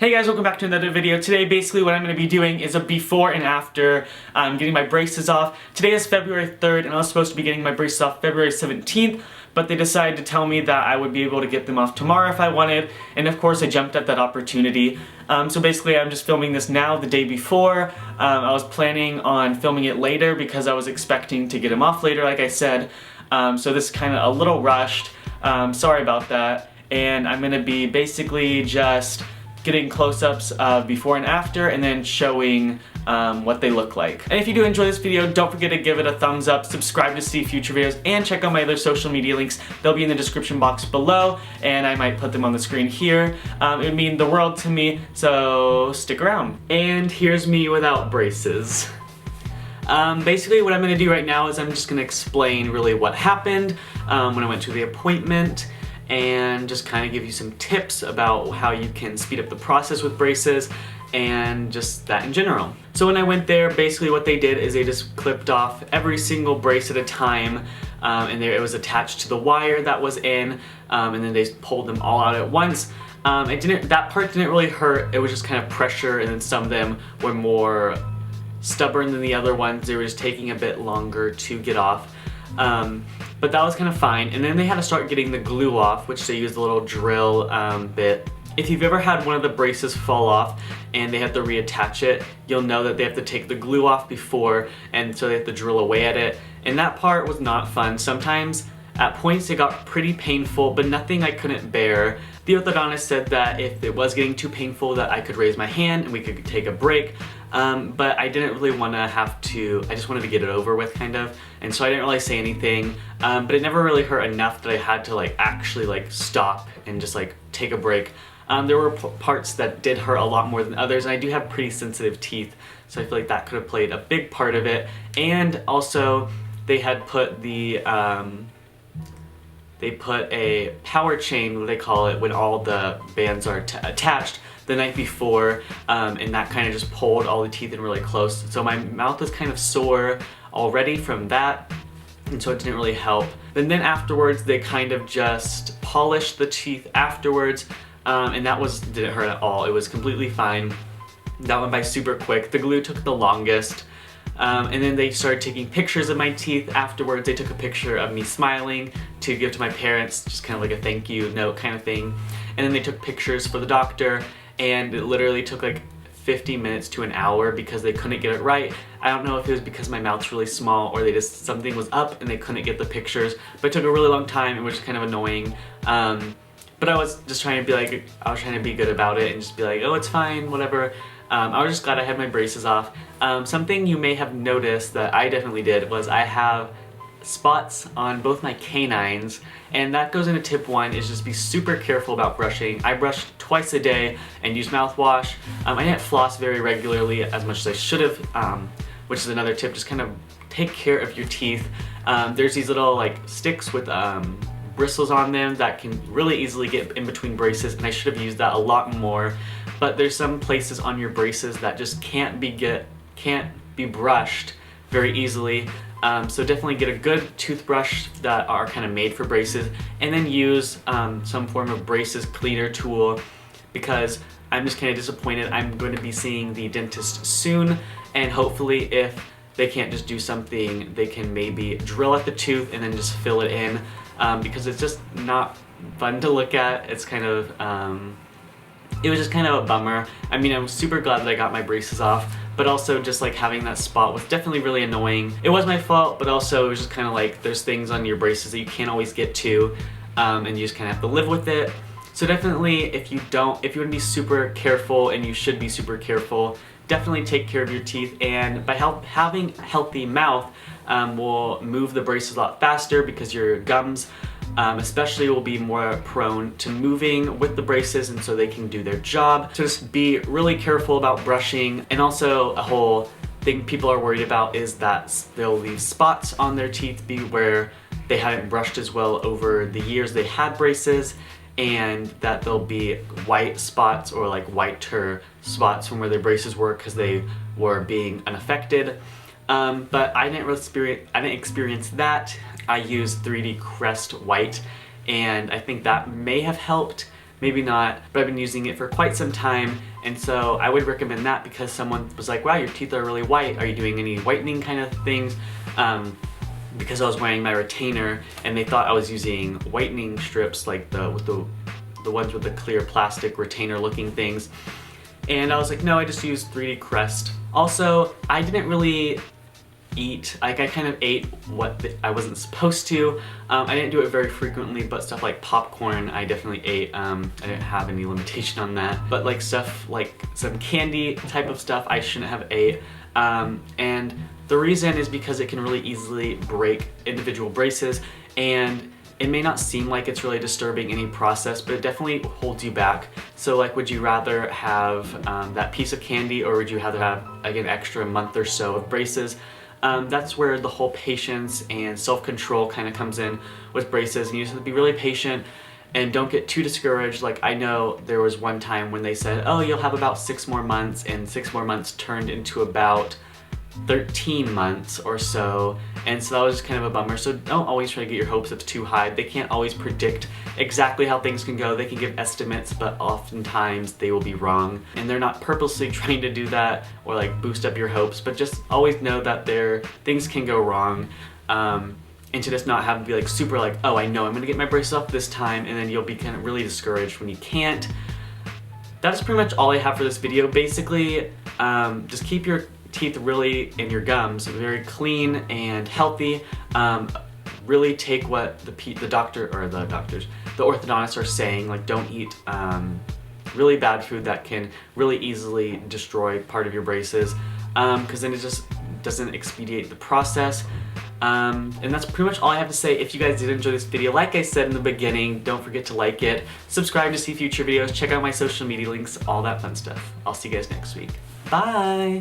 Hey guys, welcome back to another video. Today basically what I'm going to be doing is a before and after getting my braces off. Today is February 3rd and I was supposed to be getting my braces off February 17th, but they decided to tell me that I would be able to get them off tomorrow if I wanted, and of course I jumped at that opportunity. So basically I'm just filming this now the day before. I was planning on filming it later because I was expecting to get them off later like I said. So this is kind of a little rushed. Sorry about that. And I'm going to be basically just getting close-ups of before and after, and then showing what they look like. And if you do enjoy this video, don't forget to give it a thumbs up, subscribe to see future videos, and check out my other social media links. They'll be in the description box below, and I might put them on the screen here. It would mean the world to me, so stick around. And here's me without braces. Basically what I'm going to do right now is I'm just going to explain really what happened when I went to the appointment, and just kind of give you some tips about how you can speed up the process with braces and just that in general. So when I went there, basically what they did is they just clipped off every single brace at a time, and it was attached to the wire that was in, and then they pulled them all out at once. That part didn't really hurt, it was just kind of pressure, and then some of them were more stubborn than the other ones. They were just taking a bit longer to get off. But that was kind of fine, and then they had to start getting the glue off, which they used a little drill bit. If you've ever had one of the braces fall off and they have to reattach it, you'll know that they have to take the glue off before, and so they have to drill away at it, and that part was not fun. Sometimes at points it got pretty painful, but nothing I couldn't bear. The orthodontist said that if it was getting too painful that I could raise my hand and we could take a break, but I didn't really want to have to, I just wanted to get it over with kind of, and so I didn't really say anything, but it never really hurt enough that I had to actually stop and just take a break. There were parts that did hurt a lot more than others, and I do have pretty sensitive teeth, so I feel like that could have played a big part of it. And also they had put they put a power chain, what they call it, when all the bands are attached the night before, and that kind of just pulled all the teeth in really close. So my mouth was kind of sore already from that, and so it didn't really help. And then afterwards, they kind of just polished the teeth afterwards, and that didn't hurt at all. It was completely fine. That went by super quick. The glue took the longest. And then they started taking pictures of my teeth afterwards. They took a picture of me smiling to give to my parents, just kind of like a thank you note kind of thing. And then they took pictures for the doctor, and it literally took 50 minutes to an hour because they couldn't get it right. I don't know if it was because my mouth's really small or something was up and they couldn't get the pictures, but it took a really long time. It was just kind of annoying. But I was just trying to be good about it and just be like, oh, it's fine, whatever. I was just glad I had my braces off. Something you may have noticed that I definitely did was I have spots on both my canines, and that goes into tip 1, is just be super careful about brushing. I brush twice a day and use mouthwash. I didn't floss very regularly as much as I should have, which is another tip. Just kind of take care of your teeth. There's these little sticks with bristles on them that can really easily get in between braces, and I should have used that a lot more. But there's some places on your braces that just can't be brushed very easily. So definitely get a good toothbrush that are kind of made for braces, and then use some form of braces cleaner tool, because I'm just kind of disappointed. I'm going to be seeing the dentist soon, and hopefully if they can't just do something, they can maybe drill at the tooth and then just fill it in, because it's just not fun to look at. It's kind of it was just kind of a bummer. I mean, I'm super glad that I got my braces off, but also just having that spot was definitely really annoying. It was my fault, but also it was just kind of there's things on your braces that you can't always get to, and you just kind of have to live with it. So definitely, if you want to be super careful, and you should be super careful, definitely take care of your teeth, and by having a healthy mouth will move the braces a lot faster, because your gums especially will be more prone to moving with the braces, and so they can do their job. So just be really careful about brushing. And also a whole thing people are worried about is that they'll leave spots on their teeth where they hadn't brushed as well over the years they had braces, and that there'll be white spots or whiter spots from where their braces were because they were being unaffected. But I didn't experience that. I used 3D Crest White, and I think that may have helped maybe not, but I've been using it for quite some time, and so I would recommend that because someone was like, wow, your teeth are really white, are you doing any whitening kind of things? Because I was wearing my retainer and they thought I was using whitening strips, like the ones with the clear plastic retainer looking things. And I was like, no, I just used 3D Crest. Also, I didn't really eat, like I kind of ate what I wasn't supposed to. I didn't do it very frequently, but stuff like popcorn I definitely ate. I didn't have any limitation on that. But like stuff like some candy type of stuff I shouldn't have ate. And the reason is because it can really easily break individual braces, and it may not seem like it's really disturbing any process, but it definitely holds you back. So like, would you rather have that piece of candy, or would you rather have like an extra month or so of braces? That's where the whole patience and self-control kind of comes in with braces, and you just have to be really patient and don't get too discouraged. Like, I know there was one time when they said, oh, you'll have about 6 more months, and 6 more months turned into about 13 months or so, and so that was kind of a bummer. So don't always try to get your hopes up too high. They can't always predict exactly how things can go. They can give estimates, but oftentimes they will be wrong, and they're not purposely trying to do that or like boost up your hopes, but just always know that things can go wrong, and to just not have to be like super like, oh, I know I'm gonna get my braces off this time, and then you'll be kind of really discouraged when you can't. That's pretty much all I have for this video. Basically, just keep your teeth really, and your gums very clean and healthy. Really take what the doctor or the orthodontists are saying. Like, don't eat really bad food that can really easily destroy part of your braces, because then it just doesn't expedite the process. And that's pretty much all I have to say. If you guys did enjoy this video, like I said in the beginning, don't forget to like it, subscribe to see future videos, check out my social media links, all that fun stuff. I'll see you guys next week. Bye!